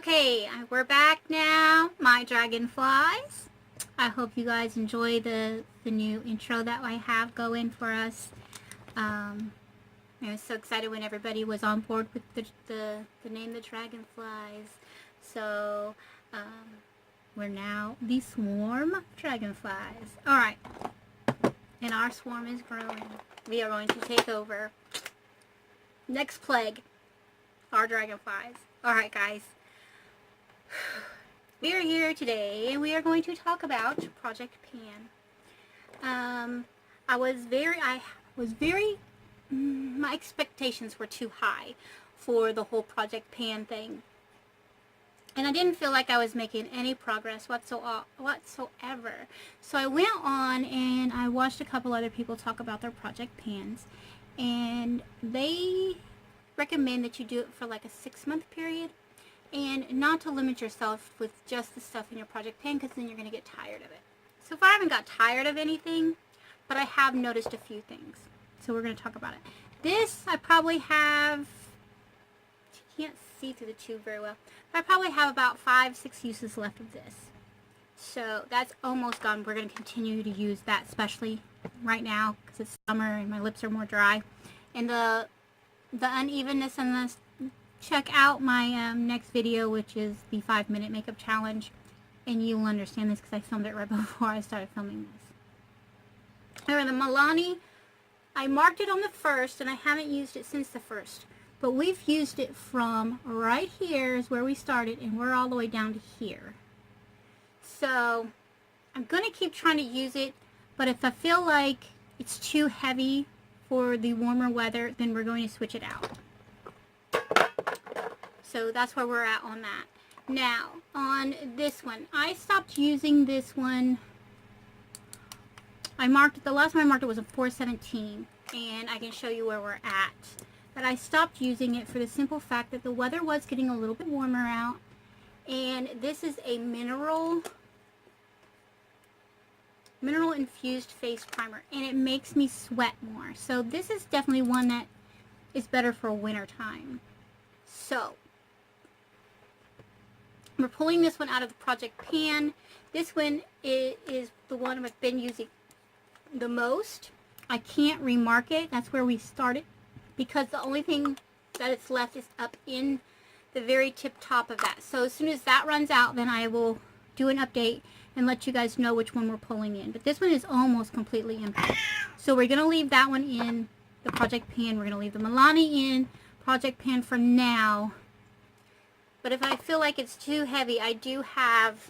Okay, we're back now, my dragonflies. I hope you guys enjoy the new intro that I have going for us. I was so excited when everybody was on board with the name the dragonflies. So we're now the swarm dragonflies. Alright, and our swarm is growing. We are going to take over. Next plague, our dragonflies. Alright guys, we are here today and we are going to talk about Project Pan. My expectations were too high for the whole Project Pan thing. And I didn't feel like I was making any progress whatsoever. So I went on and I watched a couple other people talk about their Project Pans. And they recommend that you do it for like a 6-month period. And not to limit yourself with just the stuff in your Project Pan, because then you're going to get tired of it. So far I haven't got tired of anything, but I have noticed a few things. So we're going to talk about it. This I probably have, you can't see through the tube very well, but I probably have about 5-6 uses left of this. So that's almost gone. We're going to continue to use that, especially right now because it's summer and my lips are more dry. And the unevenness in this, check out my next video, which is the 5-minute makeup challenge, and you'll understand this because I filmed it right before I started filming this. However, the Milani, I marked it on the 1st and I haven't used it since the 1st, but we've used it from right here is where we started and we're all the way down to here. So I'm going to keep trying to use it, but if I feel like it's too heavy for the warmer weather, then we're going to switch it out. So that's where we're at on that. Now, on this one, I stopped using this one. I marked it, the last time I marked it was a 417, and I can show you where we're at. But I stopped using it for the simple fact that the weather was getting a little bit warmer out, and this is a mineral infused face primer, and it makes me sweat more. So this is definitely one that is better for winter time. So we're pulling this one out of the Project Pan. This one is the one I've been using the most. I can't remark it. That's where we started, because the only thing that it's left is up in the very tip top of that. So as soon as that runs out, then I will do an update and let you guys know which one we're pulling in. But this one is almost completely empty. So we're going to leave that one in the Project Pan. We're going to leave the Milani in Project Pan for now. But if I feel like it's too heavy, I do have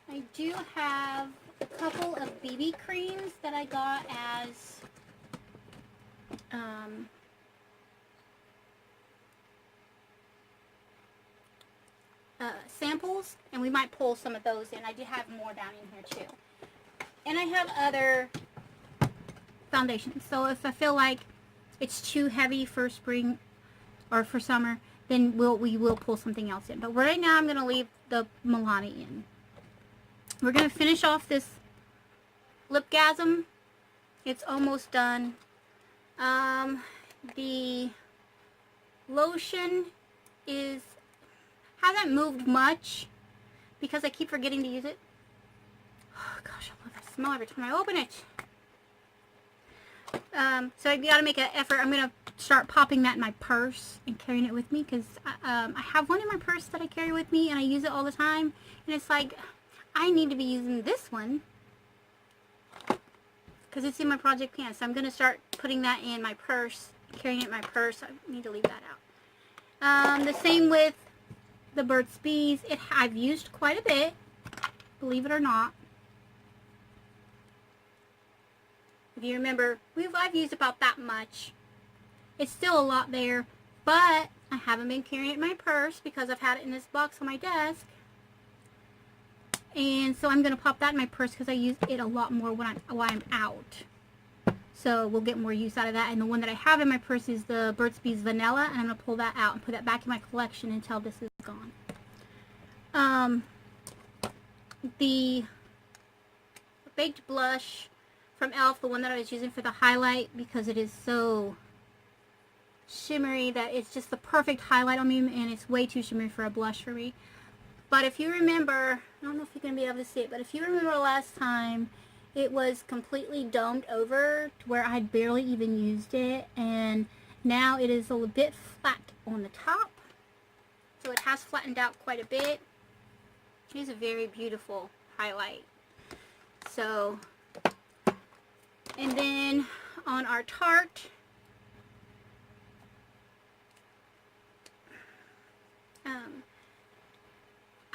a couple of BB creams that I got as samples, and we might pull some of those in. I do have more down in here too. And I have other foundations. So if I feel like it's too heavy for spring or for summer, then we will pull something else in. But right now I'm going to leave the Milani in. We're going to finish off this Lipgasm. It's almost done. The lotion hasn't moved much because I keep forgetting to use it. Oh gosh, I love that smell every time I open it. So I've got to make an effort. I'm going to start popping that in my purse and carrying it with me, because I have one in my purse that I carry with me and I use it all the time, and it's like I need to be using this one because it's in my Project Pan. So I'm going to start putting that in my purse, carrying it in my purse. I need to leave that out. The same with the Burt's Bees. I've used quite a bit, believe it or not. If you remember, I've used about that much. It's still a lot there, but I haven't been carrying it in my purse because I've had it in this box on my desk. And so I'm going to pop that in my purse because I use it a lot more while I'm out. So we'll get more use out of that. And the one that I have in my purse is the Burt's Bees Vanilla, and I'm going to pull that out and put that back in my collection until this is gone. The baked blush from e.l.f., the one that I was using for the highlight, because it is so shimmery that it's just the perfect highlight on me, and it's way too shimmery for a blush for me. But if you remember, I don't know if you're going to be able to see it, but if you remember last time, it was completely domed over to where I had barely even used it, and now it is a little bit flat on the top. So it has flattened out quite a bit. It is a very beautiful highlight. So, and then on our Tarte,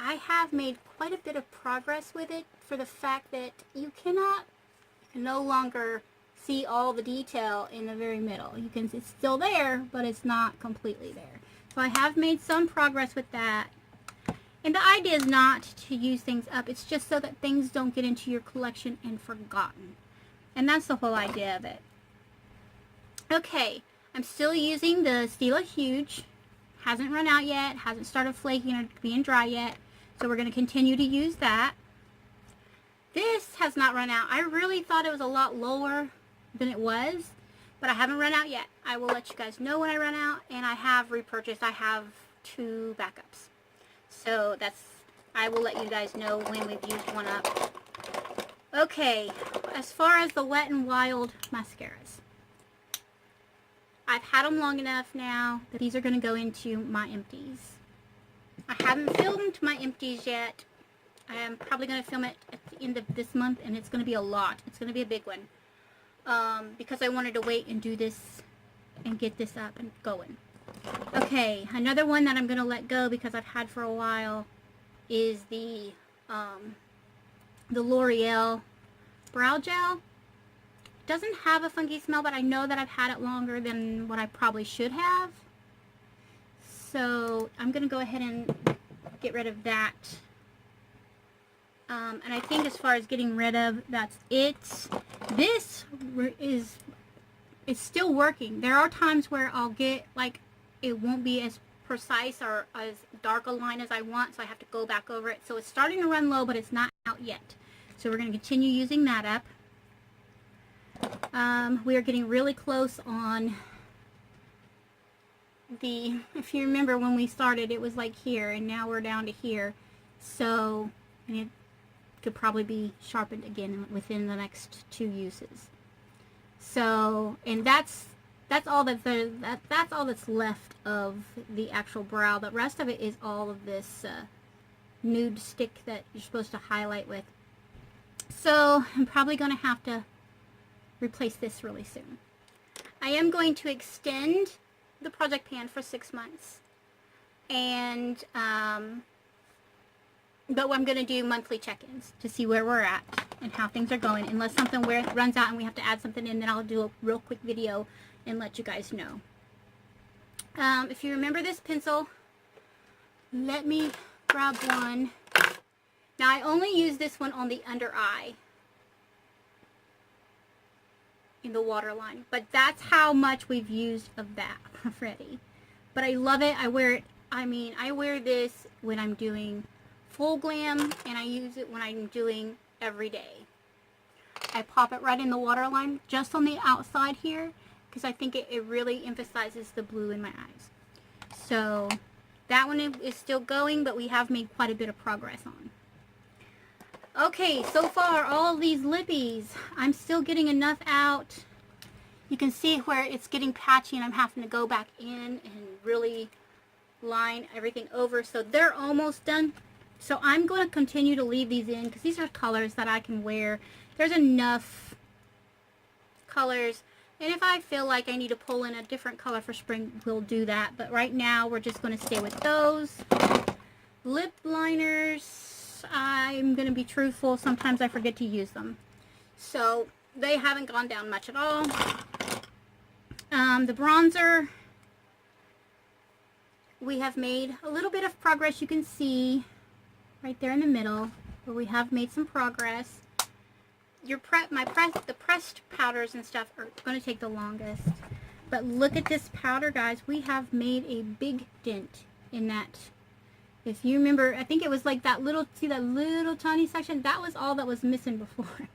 I have made quite a bit of progress with it for the fact that you can no longer see all the detail in the very middle. It's still there, but it's not completely there. So I have made some progress with that. And the idea is not to use things up. It's just so that things don't get into your collection and forgotten. And that's the whole idea of it. Okay, I'm still using the Stila Huge. Hasn't run out yet. Hasn't started flaking or being dry yet. So we're going to continue to use that. This has not run out. I really thought it was a lot lower than it was, but I haven't run out yet. I will let you guys know when I run out, and I have repurchased. I have 2 backups. So I will let you guys know when we've used one up. Okay, as far as the Wet n Wild mascaras, I've had them long enough now that these are going to go into my empties. I haven't filmed my empties yet. I am probably going to film it at the end of this month, and it's going to be a lot. It's going to be a big one. Because I wanted to wait and do this and get this up and going. Okay, another one that I'm going to let go because I've had for a while is the L'Oreal Brow Gel. It doesn't have a funky smell, but I know that I've had it longer than what I probably should have. So I'm going to go ahead and get rid of that. And I think as far as getting rid of, that's it. This is still working. There are times where I'll get, like, it won't be as precise or as dark a line as I want, so I have to go back over it. So it's starting to run low, but it's not out yet. So we're going to continue using that up. We are getting really close on the, if you remember when we started, it was like here, and now we're down to here. So, and it could probably be sharpened again within the next 2 uses. So, and that's all that's all that's left of the actual brow. The rest of it is all of this nude stick that you're supposed to highlight with. So I'm probably going to have to replace this really soon. I am going to extend the project pan for 6 months, and but I'm going to do monthly check-ins to see where we're at and how things are going. Unless something runs out and we have to add something in, then I'll do a real quick video and let you guys know. If you remember this pencil, let me grab one. Now I only use this one on the under eye in the waterline, but that's how much we've used of that already. But I love it. I wear it, I wear this when I'm doing full glam, and I use it when I'm doing every day. I pop it right in the waterline just on the outside here because I think it really emphasizes the blue in my eyes. So that one is still going, but we have made quite a bit of progress on. Okay, so far all of these lippies, I'm still getting enough out. You can see where it's getting patchy and I'm having to go back in and really line everything over. So they're almost done. So I'm going to continue to leave these in because these are colors that I can wear. There's enough colors. And if I feel like I need to pull in a different color for spring, we'll do that. But right now, we're just going to stay with those. Lip liners, I'm going to be truthful. Sometimes I forget to use them. So they haven't gone down much at all. The bronzer, we have made a little bit of progress. You can see right there in the middle where we have made some progress. The pressed powders and stuff are going to take the longest. But look at this powder, guys. We have made a big dent in that. If you remember, I think it was like that little, see that little tiny section? That was all that was missing before.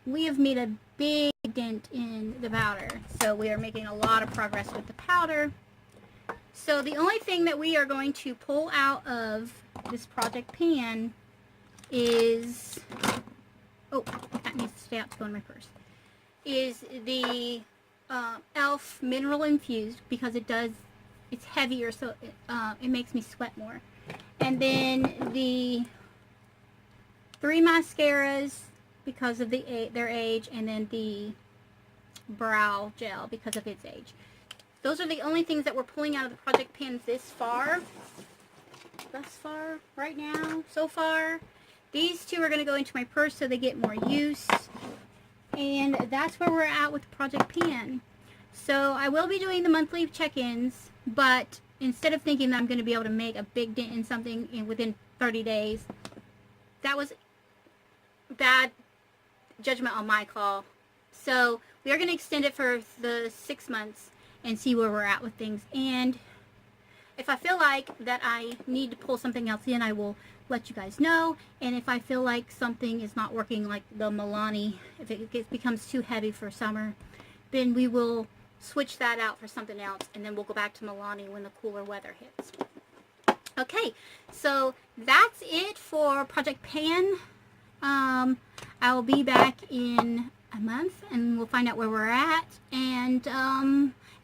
We have made a big dent in the powder. So we are making a lot of progress with the powder. So the only thing that we are going to pull out of this project pan is, oh, that needs to stay out to go in my purse, is the e.l.f. mineral infused, because it's heavier, so it makes me sweat more. And then the 3 mascaras because of their age, and then the brow gel because of its age. Those are the only things that we're pulling out of the project pan thus far, right now, so far. These 2 are going to go into my purse so they get more use. And that's where we're at with the project pan. So I will be doing the monthly check-ins, but instead of thinking that I'm going to be able to make a big dent in something within 30 days, that was bad judgment on my call. So we are going to extend it for the 6 months and see where we're at with things. And if I feel like that I need to pull something else in, I will let you guys know. And if I feel like something is not working, like the Milani, if it becomes too heavy for summer, then we will switch that out for something else, and then we'll go back to Milani when the cooler weather hits. Okay, so that's it for Project Pan. I will be back in a month, and we'll find out where we're at. And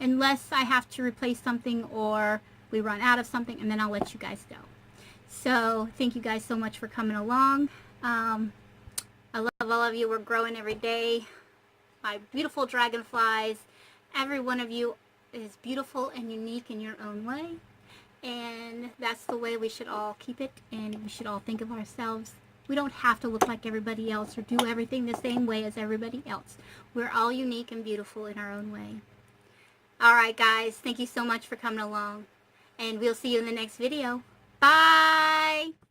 unless I have to replace something or we run out of something, and then I'll let you guys go. So thank you guys so much for coming along. I love all of you. We're growing every day. My beautiful dragonflies. Every one of you is beautiful and unique in your own way. And that's the way we should all keep it, and we should all think of ourselves. We don't have to look like everybody else or do everything the same way as everybody else. We're all unique and beautiful in our own way. Alright guys, thank you so much for coming along. And we'll see you in the next video. Bye!